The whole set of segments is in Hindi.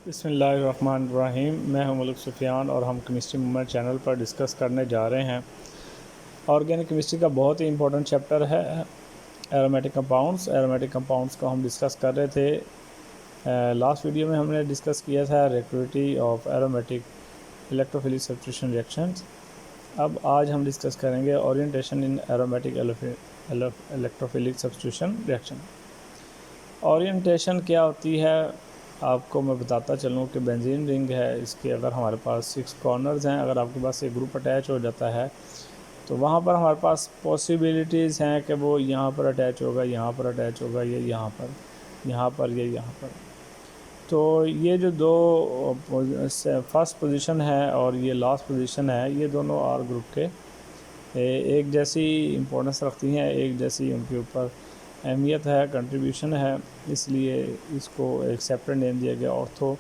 बिस्मिल्लाहिर्रहमानिर्रहीम। मैं हूं मलिक सुफियान और हम केमिस्ट्री मूवमेंट चैनल पर डिस्कस करने जा रहे हैं। ऑर्गेनिक केमिस्ट्री का बहुत ही इंपॉर्टेंट चैप्टर है एरोमेटिक कंपाउंड्स को हम डिस्कस कर रहे थे। लास्ट वीडियो में हमने डिस्कस किया था reactivity of aromatic electrophilic substitution reactions. अब आज हम डिस्कस करेंगे ओरिएंटेशन इन aromatic electrophilic substitution reaction. Orientation क्या होती है आपको मैं बताता चलूँ कि बेंजीन रिंग है, इसके अगर हमारे पास 6 कॉर्नर्स हैं, अगर आपके पास एक ग्रुप अटैच हो जाता है तो वहाँ पर हमारे पास पॉसिबिलिटीज़ हैं कि वो यहाँ पर अटैच होगा, यहाँ पर अटैच होगा, ये यहाँ पर, ये यहाँ पर। तो ये जो दो फर्स्ट पोजीशन है और ये लास्ट पोजीशन है, ये दोनों आर ग्रुप के एक जैसी इम्पोर्टेंस रखती हैं, एक जैसी उनके ऊपर अहमियत है, कंट्रीब्यूशन है, इसलिए इसको एक सेपरेट नेम दिया गया। ऑर्थो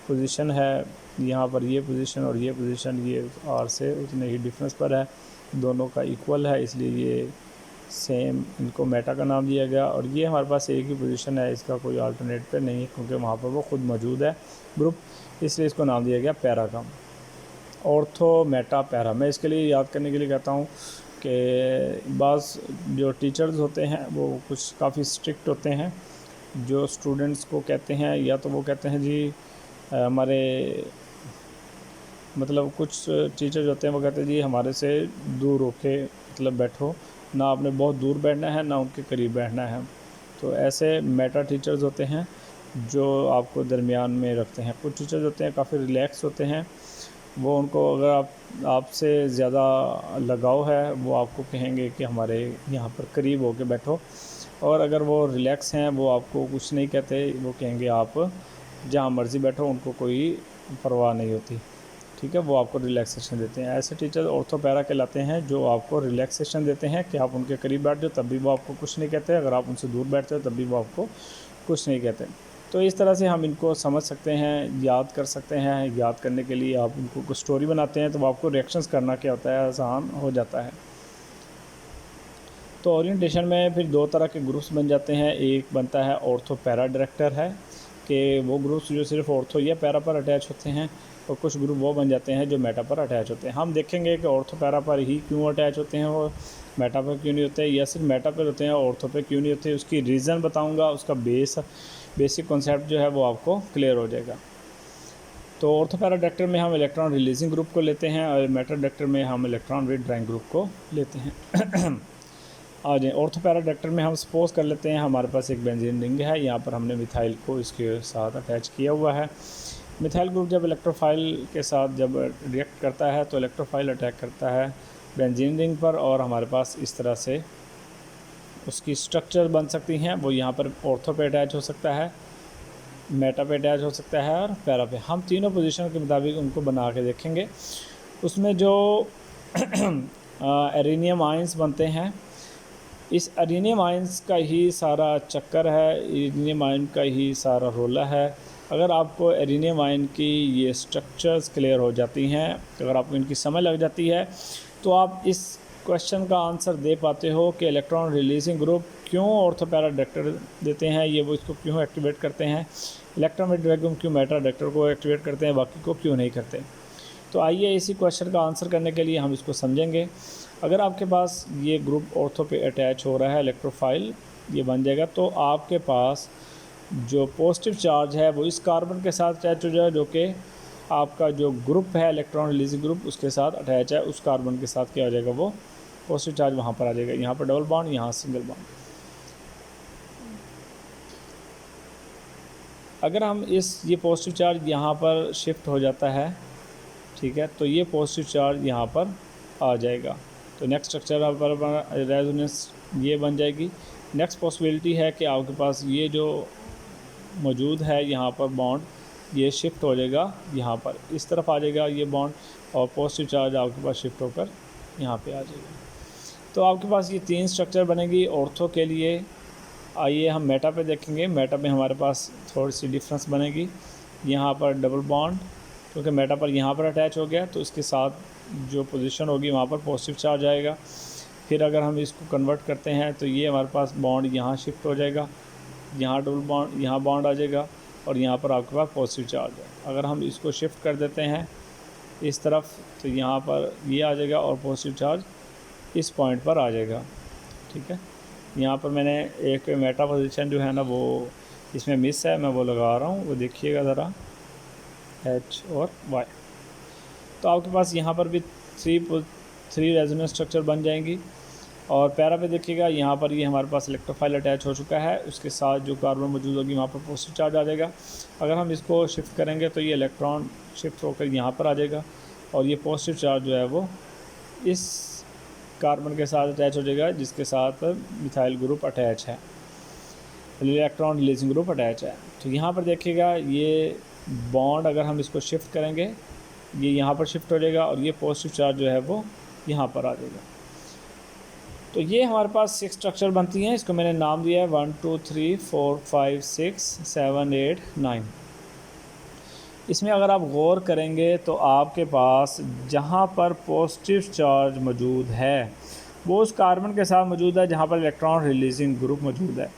पोजीशन है, यहाँ पर ये पोजीशन और ये पोजीशन ये आर से उतने ही डिफरेंस पर है, दोनों का इक्वल है, इसलिए ये सेम इनको मेटा का नाम दिया गया। और ये हमारे पास एक ही पोजीशन है, इसका कोई अल्टरनेट पे नहीं है क्योंकि वहाँ पर वो खुद मौजूद है ग्रुप, इसलिए इसको नाम दिया गया पैरा का। ऑर्थो मेटा पैरा, मैं इसके लिए याद करने के लिए कहता हूँ कि बाज़ जो टीचर्स होते हैं वो कुछ काफ़ी स्ट्रिक्ट होते हैं, जो स्टूडेंट्स को कहते हैं, या तो वो कहते हैं जी हमारे मतलब कुछ टीचर्स होते हैं वो कहते हैं जी हमारे से दूर होके मतलब बैठो, ना आपने बहुत दूर बैठना है ना उनके करीब बैठना है। तो ऐसे मेटा टीचर्स होते हैं जो आपको दरमियान में रखते हैं। कुछ टीचर्स होते हैं काफ़ी रिलैक्स होते हैं, वो उनको अगर आपसे ज़्यादा लगाव है वो आपको कहेंगे कि हमारे यहाँ पर करीब होके बैठो, और अगर वो रिलैक्स हैं वो आपको कुछ नहीं कहते, वो कहेंगे आप जहाँ मर्ज़ी बैठो, उनको कोई परवाह नहीं होती, ठीक है, वो आपको रिलैक्सेशन देते हैं। ऐसे टीचर ऑर्थोपैरा कहलाते हैं जो आपको रिलैक्सेशन देते हैं कि आप उनके करीब बैठ जाओ तब भी वो आपको कुछ नहीं कहते, अगर आप उनसे दूर बैठते हो तब भी वो आपको कुछ नहीं कहते। तो इस तरह से हम इनको समझ सकते हैं, याद कर सकते हैं। याद करने के लिए आप इनको कुछ स्टोरी बनाते हैं तो आपको रिएक्शंस करना क्या होता है आसान हो जाता है। तो ओरिएंटेशन में फिर दो तरह के ग्रुप्स बन जाते हैं। एक बनता है ऑर्थो पैरा डायरेक्टर है कि वो ग्रुप्स जो सिर्फ ऑर्थो या पैरा पर अटैच होते हैं, और कुछ ग्रुप वो बन जाते हैं जो मेटा पर अटैच होते हैं। हम देखेंगे कि ऑर्थो पैरा पर ही क्यों अटैच होते हैं और मेटा पर क्यों नहीं होते, या सिर्फ मेटा पर होते हैं ऑर्थो पर क्यों नहीं होते, उसकी रीज़न बताऊँगा, उसका बेसिक कॉन्सेप्ट जो है वो आपको क्लियर हो जाएगा। तो ऑर्थो पैरा डायरेक्टर में हम इलेक्ट्रॉन रिलीजिंग ग्रुप को लेते हैं और मेटा डायरेक्टर में हम इलेक्ट्रॉन विथड्राइंग ग्रुप को लेते हैं। आ जाए ऑर्थो पैरा डायरेक्टर में हम सपोज कर लेते हैं हमारे पास एक बेंजीन रिंग है, यहाँ पर हमने मिथाइल को इसके साथ अटैच किया हुआ है। मिथाइल ग्रुप जब इलेक्ट्रोफाइल के साथ जब रिएक्ट करता है तो इलेक्ट्रोफाइल अटैक करता है बेंजीन रिंग पर, और हमारे पास इस तरह से उसकी स्ट्रक्चर बन सकती हैं। वो यहाँ पर ऑर्थो पे अटैच हो सकता है, मेटा पे अटैच हो सकता है और पैरा पे। हम तीनों पोजीशन के मुताबिक उनको बना के देखेंगे। उसमें जो एरेनियम आयंस बनते हैं, इस एरेनियम आयंस का ही सारा चक्कर है, एरेनियम आयन का ही सारा रोला है। अगर आपको एरेनियम आयन की ये स्ट्रक्चर्स क्लियर हो जाती हैं, अगर आपको इनकी समझ लग जाती है, तो आप इस क्वेश्चन का आंसर दे पाते हो कि इलेक्ट्रॉन रिलीजिंग ग्रुप क्यों ऑर्थो पैरा डायरेक्टर देते हैं, ये वो इसको क्यों एक्टिवेट करते हैं, इलेक्ट्रॉन विथड्राइंग क्यों मेटा डायरेक्टर को एक्टिवेट करते हैं, बाकी को क्यों नहीं करते। तो आइए इसी क्वेश्चन का आंसर करने के लिए हम इसको समझेंगे। अगर आपके पास ये ग्रुप ऑर्थो पे अटैच हो रहा है, इलेक्ट्रोफाइल ये बन जाएगा, तो आपके पास जो पॉजिटिव चार्ज है वो इस कार्बन के साथ अटैच हो जाएगा, जो कि आपका जो ग्रुप है इलेक्ट्रॉन रिलीजिंग ग्रुप उसके साथ अटैच है, उस कार्बन के साथ क्या हो जाएगा, वो पॉजिटिव चार्ज वहाँ पर आ जाएगा। यहाँ पर डबल बॉन्ड, यहाँ सिंगल बॉन्ड। अगर हम ये पॉजिटिव चार्ज यहाँ पर शिफ्ट हो जाता है, ठीक है, तो ये पॉजिटिव चार्ज यहाँ पर आ जाएगा। तो नेक्स्ट स्ट्रक्चर पर रेजोनेंस ये बन जाएगी। नेक्स्ट पॉसिबिलिटी है कि आपके पास ये जो मौजूद है यहाँ पर बॉन्ड, ये शिफ्ट हो जाएगा, यहाँ पर इस तरफ आ जाएगा ये बॉन्ड, और पॉजिटिव चार्ज आपके पास शिफ्ट होकर यहाँ पे आ जाएगा। तो आपके पास ये तीन स्ट्रक्चर बनेगी ऑर्थो के लिए। आइए हम मेटा पे देखेंगे। मेटा में हमारे पास थोड़ी सी डिफरेंस बनेगी। यहाँ पर डबल बॉन्ड, क्योंकि मेटा पर यहाँ पर अटैच हो गया तो इसके साथ जो पोजीशन होगी वहाँ पर पॉजिटिव चार्ज आएगा। फिर अगर हम इसको कन्वर्ट करते हैं तो ये हमारे पास बॉन्ड यहाँ शिफ्ट हो जाएगा, यहाँ डबल बॉन्ड, यहाँ बॉन्ड आ जाएगा, और यहाँ पर आपके पास पॉजिटिव चार्ज है। अगर हम इसको शिफ्ट कर देते हैं इस तरफ तो यहाँ पर ये आ जाएगा और पॉजिटिव चार्ज इस पॉइंट पर आ जाएगा। ठीक है, यहाँ पर मैंने एक मेटा पोजीशन जो है ना वो इसमें मिस है, मैं वो लगा रहा हूँ, वो देखिएगा ज़रा, H और Y। तो आपके पास यहाँ पर भी थ्री रेजोनेंस स्ट्रक्चर बन जाएंगी। और पैरा पे देखिएगा यहाँ पर ये हमारे पास इलेक्ट्रोफाइल अटैच हो चुका है, उसके साथ जो कार्बन मौजूद होगी वहाँ पर पॉजिटिव चार्ज आ जाएगा। अगर हम इसको शिफ्ट करेंगे तो ये इलेक्ट्रॉन शिफ्ट होकर यहाँ पर आ जाएगा और ये पॉजिटिव चार्ज जो है वो इस कार्बन के साथ अटैच हो जाएगा जिसके साथ मिथाइल ग्रुप अटैच है, इलेक्ट्रॉन रिलीजिंग ग्रुप अटैच है। तो यहाँ पर देखिएगा ये बॉन्ड अगर हम इसको शिफ्ट करेंगे ये यहाँ पर शिफ्ट हो जाएगा और ये पॉजिटिव चार्ज जो है वो यहाँ पर आ जाएगा। तो ये हमारे पास 6 स्ट्रक्चर बनती हैं, इसको मैंने नाम दिया है 1 2 3 4 5 6 7 8 9। इसमें अगर आप गौर करेंगे तो आपके पास जहाँ पर पॉजिटिव चार्ज मौजूद है वो उस कार्बन के साथ मौजूद है जहाँ पर इलेक्ट्रॉन रिलीजिंग ग्रुप मौजूद है।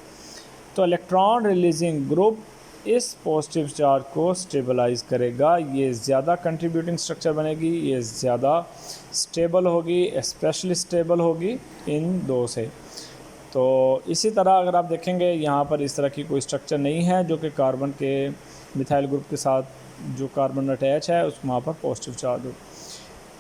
तो इलेक्ट्रॉन रिलीजिंग ग्रुप इस पॉजिटिव चार्ज को स्टेबलाइज करेगा, ये ज़्यादा कंट्रीब्यूटिंग स्ट्रक्चर बनेगी, ये ज़्यादा स्टेबल होगी, स्पेशली स्टेबल होगी इन दो से। तो इसी तरह अगर आप देखेंगे यहाँ पर इस तरह की कोई स्ट्रक्चर नहीं है जो कि कार्बन के मिथाइल ग्रुप के साथ जो कार्बन अटैच है उस वहाँ पर पॉजिटिव चार्ज हो।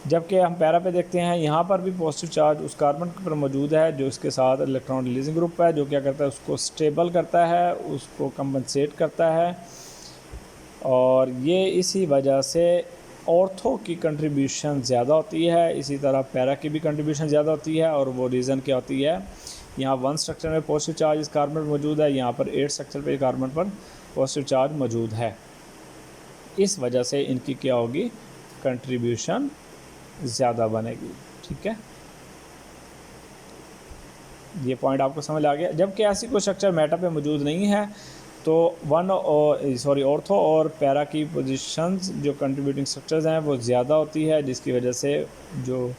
जबकि हम पैरा पे देखते हैं यहाँ पर भी पॉजिटिव चार्ज उस कार्बन पर मौजूद है जो इसके साथ इलेक्ट्रॉन रिलीजिंग ग्रुप है, जो क्या करता है उसको स्टेबल करता है, उसको कंपनसेट करता है। और ये इसी वजह से ऑर्थो की कंट्रीब्यूशन ज़्यादा होती है, इसी तरह पैरा की भी कंट्रीब्यूशन ज़्यादा होती है। और वो रीज़न क्या होती है, यहाँ 1 स्ट्रक्चर में पॉजिटिव चार्ज इस कार्बन पर मौजूद है, यहाँ पर 8 स्ट्रक्चर पे कार्बन पर पॉजिटिव चार्ज मौजूद है। इस वजह से इनकी क्या होगी, कंट्रीब्यूशन ज़्यादा बनेगी। ठीक है, ये पॉइंट आपको समझ आ गया। जबकि ऐसी कोई स्ट्रक्चर मेटा पे मौजूद नहीं है तो ऑर्थो और पैरा की पोजीशंस जो कंट्रीब्यूटिंग स्ट्रक्चर्स हैं वो ज़्यादा होती है, जिसकी वजह से जो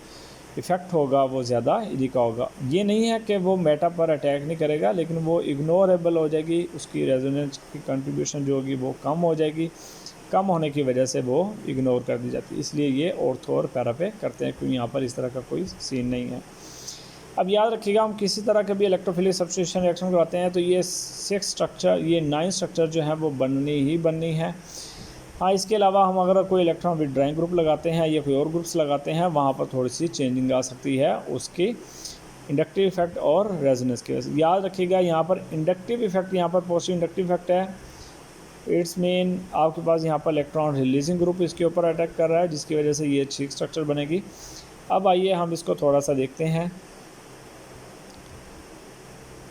इफ़ेक्ट होगा वो ज़्यादा इजी का होगा। ये नहीं है कि वो मेटा पर अटैक नहीं करेगा, लेकिन वो इग्नोरेबल हो जाएगी, उसकी रेजोनेंस की कंट्रीब्यूशन जो होगी वो कम हो जाएगी, कम होने की वजह से वो इग्नोर कर दी जाती है। इसलिए ये ऑर्थो और पैरा पे करते हैं, क्योंकि यहाँ पर इस तरह का कोई सीन नहीं है। अब याद रखिएगा, हम किसी तरह के भी इलेक्ट्रोफिलिक सब्स्टिट्यूशन रिएक्शन करवाते हैं तो ये 6 स्ट्रक्चर, ये 9 स्ट्रक्चर जो है वो बननी है। हाँ, इसके अलावा हम अगर कोई इलेक्ट्रॉन विड्रॉइंग ग्रुप लगाते हैं या कोई और ग्रुप्स लगाते हैं वहाँ पर थोड़ी सी चेंजिंग आ सकती है उसकी इंडक्टिव इफेक्ट और रेजोनेंस की वजह से। याद रखिएगा यहाँ पर इंडक्टिव इफेक्ट, यहाँ पर पॉजिटिव इंडक्टिव इफेक्ट है, इट्स मीन आपके पास यहाँ पर इलेक्ट्रॉन रिलीजिंग ग्रुप इसके ऊपर अटैक कर रहा है, जिसकी वजह से ये 6 स्ट्रक्चर बनेगी। अब आइए हम इसको थोड़ा सा देखते हैं।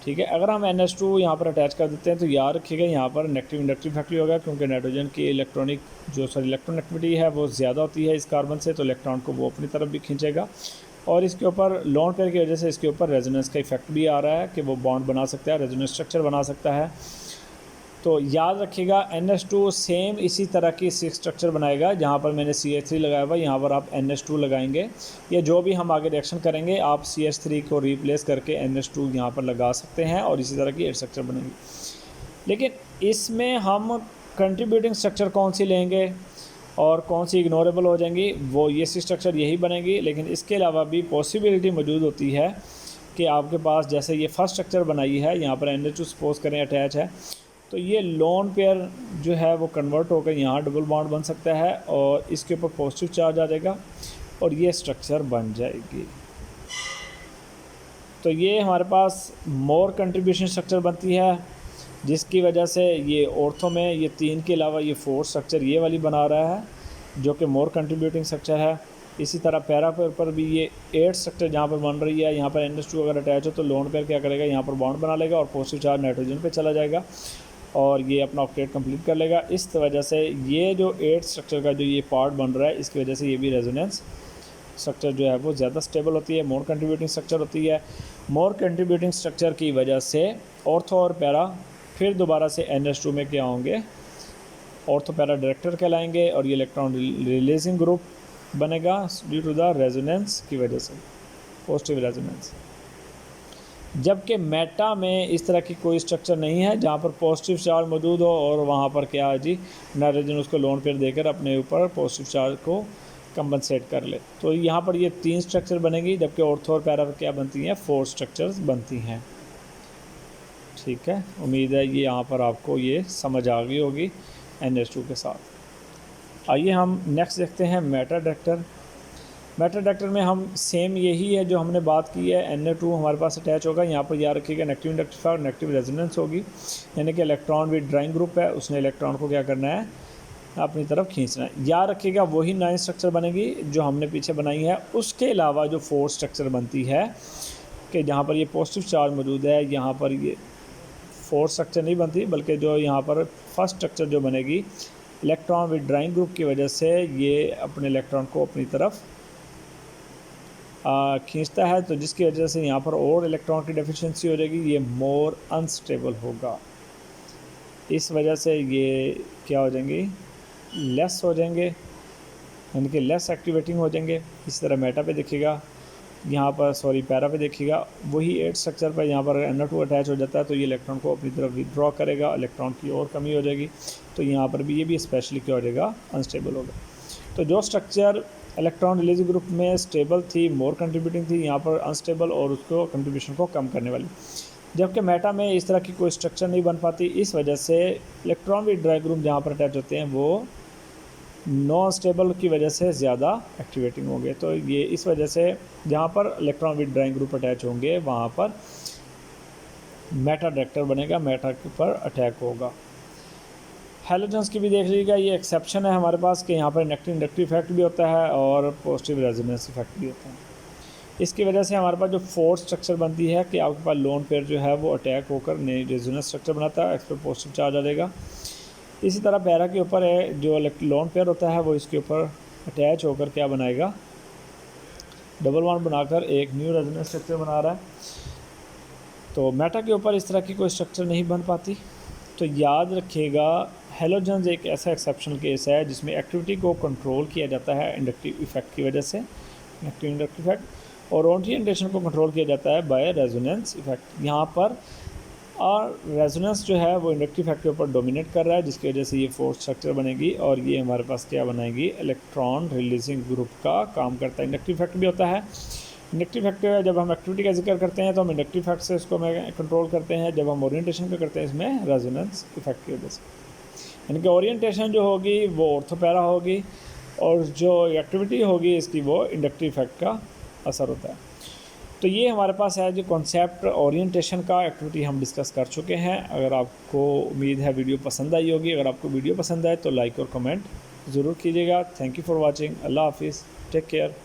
ठीक है, अगर हम NH2 यहाँ पर अटैच कर देते हैं तो याद रखिएगा यहाँ पर नेगेटिव इंडक्टिव इफेक्ट होगा, क्योंकि नाइट्रोजन की इलेक्ट्रॉन एक्टिविटी है वो ज़्यादा होती है इस कार्बन से, तो इलेक्ट्रॉन को वो अपनी तरफ भी खींचेगा। और इसके ऊपर लोन पेयर की वजह से इसके ऊपर रेजोनेंस का इफेक्ट भी आ रहा है कि वो बॉन्ड बना सकता है, रेजोनेंस स्ट्रक्चर बना सकता है। तो याद रखिएगा NH2 सेम इसी तरह की 6 स्ट्रक्चर बनाएगा। जहाँ पर मैंने CH3 लगाया हुआ, यहाँ पर आप NH2 लगाएंगे, या जो भी हम आगे रिएक्शन करेंगे आप CH3 को रिप्लेस करके NH2 यहाँ पर लगा सकते हैं और इसी तरह की 8 स्ट्रक्चर बनेंगी। लेकिन इसमें हम कंट्रीब्यूटिंग स्ट्रक्चर कौन सी लेंगे और कौन सी इग्नोरेबल हो जाएंगी, वो ये 6 स्ट्रक्चर यही बनेगी। लेकिन इसके अलावा भी पॉसिबिलिटी मौजूद होती है कि आपके पास जैसे ये फर्स्ट स्ट्रक्चर बनाई है, यहाँ पर NH2 सपोज करें अटैच है, तो ये लोन पेयर जो है वो कन्वर्ट होकर यहाँ डबल बॉन्ड बन सकता है और इसके ऊपर पॉजिटिव चार्ज आ जाएगा और ये स्ट्रक्चर बन जाएगी। तो ये हमारे पास मोर कंट्रीब्यूशन स्ट्रक्चर बनती है, जिसकी वजह से ये ऑर्थो में ये 3 के अलावा ये 4 स्ट्रक्चर ये वाली बना रहा है जो कि मोर कंट्रीब्यूटिंग स्ट्रक्चर है। इसी तरह पैरा पेयर पर भी ये 8 स्ट्रक्चर जहाँ पर बन रही है, यहाँ पर NH2 अगर अटैच हो तो लोन पेयर क्या करेगा, यहाँ पर बॉन्ड बना लेगा और पॉजिटिव चार्ज नाइट्रोजन पे चला जाएगा और ये अपना ऑक्टेट कंप्लीट कर लेगा। इस वजह से ये जो 8 स्ट्रक्चर का जो ये पार्ट बन रहा है, इसकी वजह से ये भी रेजोनेंस स्ट्रक्चर जो है वो ज़्यादा स्टेबल होती है, मोर कंट्रीब्यूटिंग स्ट्रक्चर होती है। मोर कंट्रीब्यूटिंग स्ट्रक्चर की वजह से ऑर्थो और पैरा फिर दोबारा से NH2 में क्या होंगे, ऑर्थो पैरा डायरेक्टर कहलाएंगे और ये इलेक्ट्रॉन रिलीजिंग ग्रुप बनेगा ड्यू टू द रेजोनेंस की वजह से, पॉजिटिव रेजोनेंस। जबकि मेटा में इस तरह की कोई स्ट्रक्चर नहीं है जहाँ पर पॉजिटिव चार्ज मौजूद हो और वहाँ पर क्या है जी, नाइट्रोजन उसको लोन पेयर देकर अपने ऊपर पॉजिटिव चार्ज को कंपनसेट कर ले। तो यहाँ पर ये 3 स्ट्रक्चर बनेगी, जबकि ऑर्थो और पैरा पर क्या बनती हैं, 4 स्ट्रक्चर्स बनती हैं। ठीक है, उम्मीद है ये यहाँ पर आपको ये समझ आ गई होगी NH2 के साथ। आइए हम नेक्स्ट देखते हैं मेटल डिटेक्टर। मेटल डिटेक्टर में हम सेम यही है जो हमने बात की है, Na2 हमारे पास अटैच होगा। यहाँ पर याद रखिएगा नेगेटिव इंडक्टिफायर और नेगेटिव रेजोनेंस होगी, यानी कि इलेक्ट्रॉन विद ड्राइंग ग्रुप है, उसने इलेक्ट्रॉन को क्या करना है, अपनी तरफ खींचना है। याद रखिएगा वही 9 स्ट्रक्चर बनेगी जो हमने पीछे बनाई है। उसके अलावा जो 4 स्ट्रक्चर बनती है कि जहाँ पर ये पॉजिटिव चार्ज मौजूद है, यहाँ पर ये 4 स्ट्रक्चर नहीं बनती, बल्कि जो यहाँ पर फर्स्ट स्ट्रक्चर जो बनेगी, इलेक्ट्रॉन विद ड्राइंग ग्रुप की वजह से ये अपने इलेक्ट्रॉन को अपनी तरफ खींचता है, तो जिसकी वजह से यहाँ पर और इलेक्ट्रॉन की डेफिशिएंसी हो जाएगी, ये मोर अनस्टेबल होगा। इस वजह से ये क्या हो जाएंगे, लेस हो जाएंगे, यानी कि लेस एक्टिवेटिंग हो जाएंगे। इस तरह मेटा पे देखिएगा, यहाँ पर सॉरी पैरा पे देखिएगा, वही 8 स्ट्रक्चर पर यहाँ पर Na2 अटैच हो जाता है, तो ये इलेक्ट्रॉन को अपनी तरफ विदड्रॉ करेगा, इलेक्ट्रॉन की और कमी हो जाएगी, तो यहाँ पर भी ये भी स्पेशली क्या हो जाएगा, अनस्टेबल होगा। तो जो स्ट्रक्चर इलेक्ट्रॉन रिलीज ग्रुप में स्टेबल थी, मोर कंट्रीब्यूटिंग थी, यहाँ पर अनस्टेबल और उसको कंट्रीब्यूशन को कम करने वाली। जबकि मेटा में इस तरह की कोई स्ट्रक्चर नहीं बन पाती, इस वजह से इलेक्ट्रॉन विद ड्राइंग ग्रुप जहाँ पर अटैच होते हैं वो नॉन स्टेबल की वजह से ज़्यादा एक्टिवेटिंग होंगे। तो ये इस वजह से जहाँ पर electron with drawing group attach होंगे वहाँ पर मेटा डिटेक्टर बनेगा, मेटा के ऊपर अटैक होगा। हैलोजन्स की भी देख लीजिएगा, ये एक्सेप्शन है हमारे पास कि यहाँ पर नेगेटिव इंडक्टिव इफेक्ट भी होता है और पॉजिटिव रेजोनेंस इफेक्ट भी होता है। इसकी वजह से हमारे पास जो 4 स्ट्रक्चर बनती है कि आपके पास लोन पेयर जो है वो अटैक होकर नई रेजोनेंस स्ट्रक्चर बनाता है, इस पर पॉजिटिव चार्ज आ जाएगा। इसी तरह पैरा के ऊपर है जो लोन पेयर होता है वो इसके ऊपर अटैच होकर क्या बनाएगा, डबल बॉन्ड बनाकर एक न्यू रेजोनेंस स्ट्रक्चर बना रहा है। तो मेटा के ऊपर इस तरह की कोई स्ट्रक्चर नहीं बन पाती। तो याद रखिएगा हैलोजन्स एक ऐसा एक्सेप्शनल केस है जिसमें एक्टिविटी को कंट्रोल किया जाता है इंडक्टिव इफेक्ट की वजह से, नेगेटिव इंडक्टिव इफेक्ट, और ओरिएंटेशन को कंट्रोल किया जाता है बाय रेजोनेंस इफेक्ट। यहाँ पर और रेजोनेंस जो है वो इंडक्टिव इफेक्ट के ऊपर डोमिनेट कर रहा है, जिसकी वजह से ये 4 स्ट्रक्चर बनेगी और ये हमारे पास क्या बनाएगी, इलेक्ट्रॉन रिलीजिंग ग्रुप का काम करता है। इंडक्टिव इफेक्ट भी होता है। इंडक्टिव इफेक्ट जब हम एक्टिविटी का जिक्र करते हैं तो हम इंडक्टिव इफेक्ट से इसको कंट्रोल करते हैं, जब हम ओरिएंटेशन का करते हैं इसमें रेजोनेंस इफेक्ट की वजह से। यानी कि ओरिएंटेशन जो होगी वो ऑर्थोपैरा होगी और जो एक्टिविटी होगी इसकी वो इंडक्टिव इफेक्ट का असर होता है। तो ये हमारे पास है जो कॉन्सेप्ट ओरिएंटेशन का एक्टिविटी हम डिस्कस कर चुके हैं। अगर आपको उम्मीद है वीडियो पसंद आई होगी, अगर आपको वीडियो पसंद आए तो लाइक और कमेंट ज़रूर कीजिएगा। Thank you for watching. अल्लाह हाफिज़, टेक केयर।